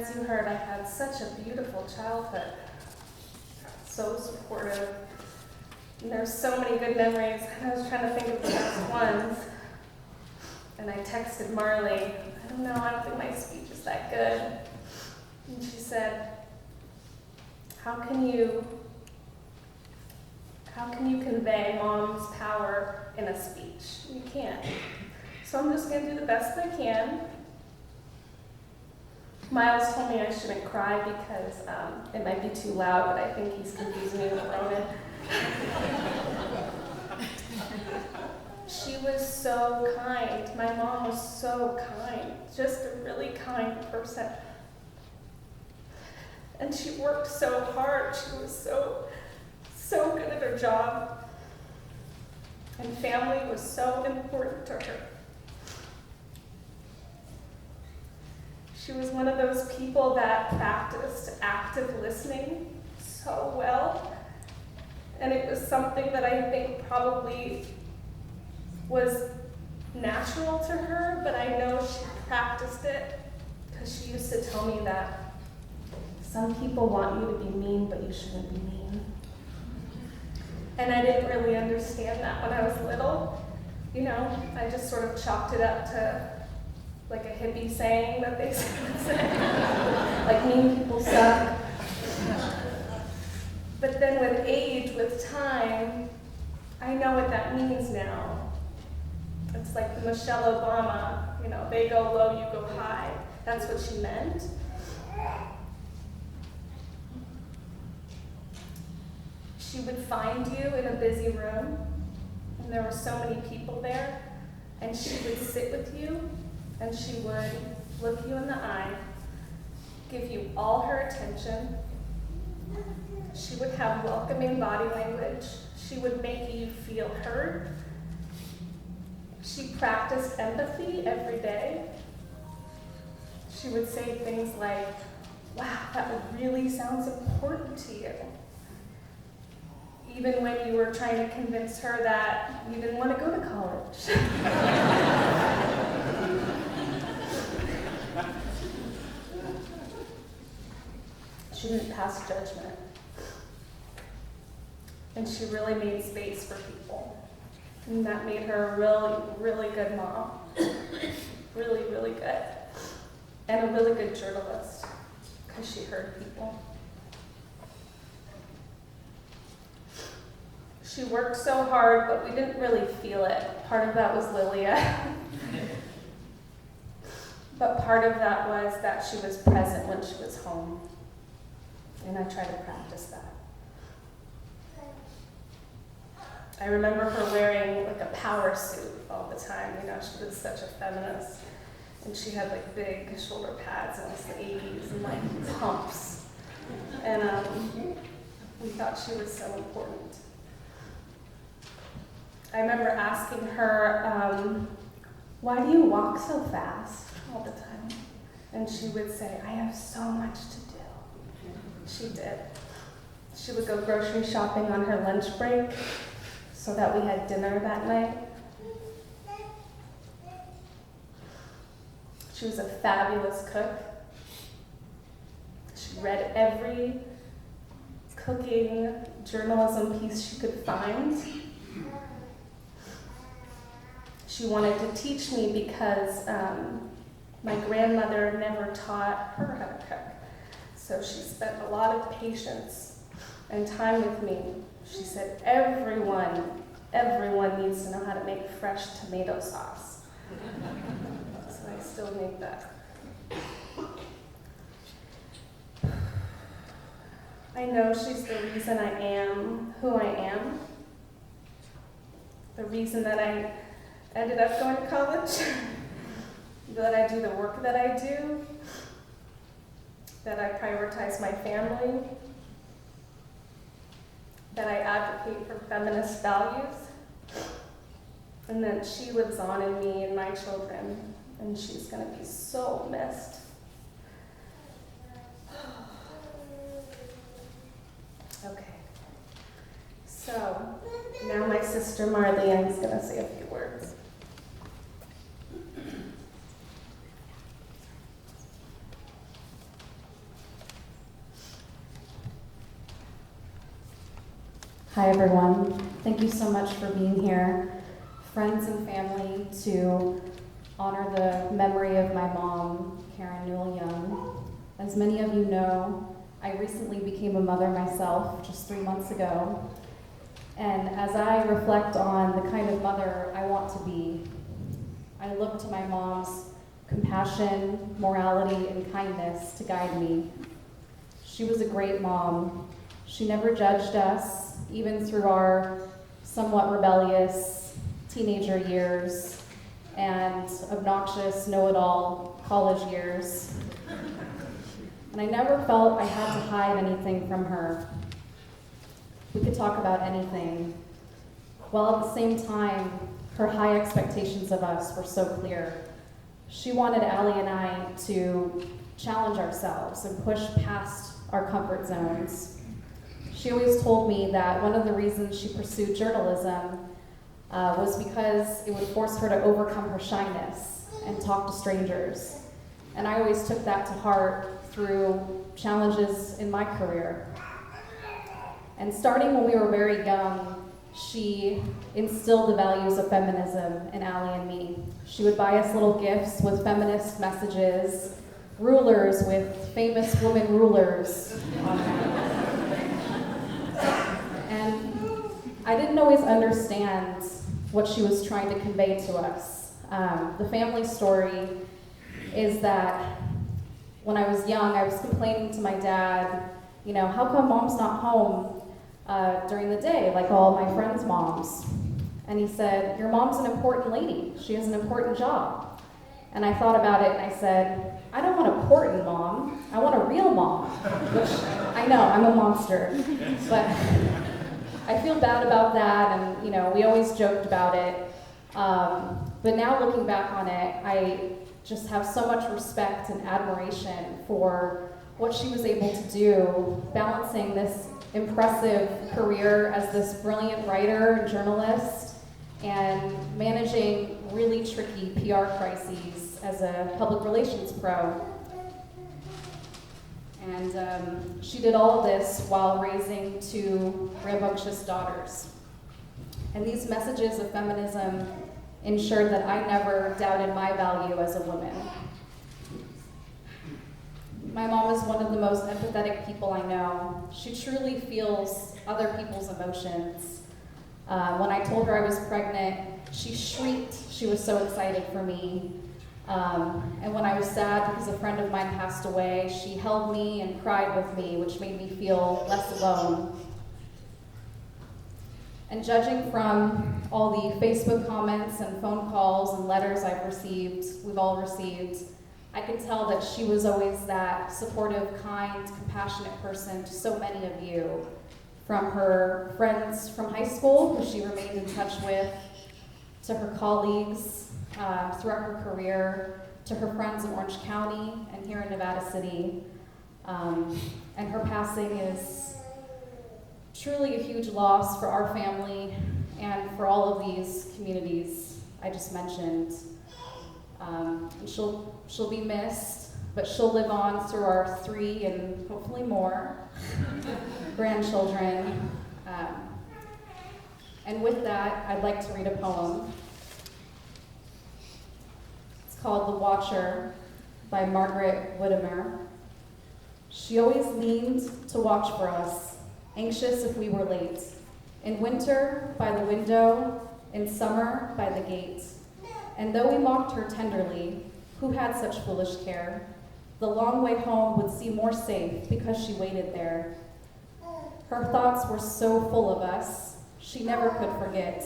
as you heard, I had such a beautiful childhood. So supportive. And there's so many good memories. And I was trying to think of the best ones. And I texted Marley, I don't think my speech is that good. And she said, how can you convey mom's power in a speech? You can't. So I'm just going to do the best I can. Miles told me I shouldn't cry because it might be too loud, but I think he's confusing me with Ronan. She was so kind. My mom was so kind, just a really kind person. And she worked so hard. She was so good at her job. And family was so important to her. She was one of those people that practiced active listening so well. And it was something that I think probably was natural to her, but I know she practiced it because she used to tell me that some people want you to be mean, but you shouldn't be mean. And I didn't really understand that when I was little. You know, I just sort of chalked it up to like a hippie saying that they would say, like mean people suck. But then with age, with time, I know what that means now. It's like the Michelle Obama, you know, they go low, you go high. That's what she meant. She would find you in a busy room, and there were so many people there, and she would sit with you, and she would look you in the eye, give you all her attention. She would have welcoming body language. She would make you feel heard. She practiced empathy every day. She would say things like, wow, that really sounds important to you. Even when you were trying to convince her that you didn't want to go to college. She didn't pass judgment. And she really made space for people. And that made her a really, really good mom. Really, really good. And a really good journalist, because she heard people. She worked so hard, but we didn't really feel it. Part of that was Lilia. But part of that was that she was present when she was home. And I try to practice that. I remember her wearing like a power suit all the time. You know, she was such a feminist. And she had like big shoulder pads, and it was the 80s, and like humps. And we thought she was so important. I remember asking her, why do you walk so fast all the time? And she would say, I have so much to do. She did. She would go grocery shopping on her lunch break so that we had dinner that night. She was a fabulous cook. She read every cooking journalism piece she could find. She wanted to teach me because my grandmother never taught her how to cook. So she spent a lot of patience and time with me. She said, everyone needs to know how to make fresh tomato sauce. So I still make that. I know she's the reason I am who I am. The reason that I ended up going to college, that I do the work that I do, that I prioritize my family, that I advocate for feminist values, and that she lives on in me and my children, and she's going to be so missed. Okay. So, now my sister Marley is going to say a few words. Hi everyone. Thank you so much for being here. Friends and family, to honor the memory of my mom, Karen Newell Young. As many of you know, I recently became a mother myself just 3 months ago. And as I reflect on the kind of mother I want to be, I look to my mom's compassion, morality, and kindness to guide me. She was a great mom. She never judged us, even through our somewhat rebellious teenager years and obnoxious know-it-all college years. And I never felt I had to hide anything from her. We could talk about anything, while at the same time, her high expectations of us were so clear. She wanted Allie and I to challenge ourselves and push past our comfort zones. She always told me that one of the reasons she pursued journalism was because it would force her to overcome her shyness and talk to strangers. And I always took that to heart through challenges in my career. And starting when we were very young, she instilled the values of feminism in Allie and me. She would buy us little gifts with feminist messages, rulers with famous women rulers on them. And I didn't always understand what she was trying to convey to us. The family story is that when I was young, I was complaining to my dad, how come mom's not home during the day like all my friends' moms? And he said, your mom's an important lady. She has an important job. And I thought about it and I said, I don't want a important mom. I want a real mom, which I know, I'm a monster. But I feel bad about that, and we always joked about it. But now looking back on it, I just have so much respect and admiration for what she was able to do, balancing this impressive career as this brilliant writer and journalist, and managing really tricky PR crises as a public relations pro. And she did all of this while raising 2 rambunctious daughters. And these messages of feminism ensured that I never doubted my value as a woman. My mom is one of the most empathetic people I know. She truly feels other people's emotions. When I told her I was pregnant, she shrieked. She was so excited for me. And when I was sad because a friend of mine passed away, she held me and cried with me, which made me feel less alone. And judging from all the Facebook comments and phone calls and letters we've all received, I can tell that she was always that supportive, kind, compassionate person to so many of you. From her friends from high school, who she remained in touch with, to her colleagues throughout her career, to her friends in Orange County and here in Nevada City. And her passing is truly a huge loss for our family and for all of these communities I just mentioned. And she'll be missed, but she'll live on through our 3 and hopefully more grandchildren. And with that, I'd like to read a poem. It's called The Watcher by Margaret Whittemore. She always leaned to watch for us, anxious if we were late. In winter, by the window, in summer, by the gate. And though we mocked her tenderly, who had such foolish care, the long way home would seem more safe because she waited there. Her thoughts were so full of us, she never could forget.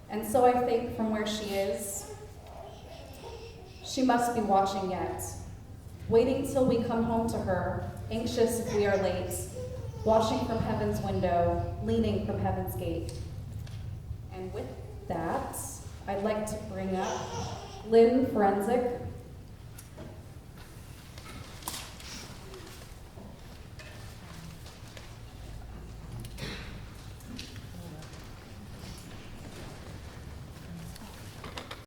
And so I think from where she is, she must be watching yet, waiting till we come home to her, anxious if we are late, watching from heaven's window, leaning from heaven's gate. And with that, I'd like to bring up Lynn Forensic,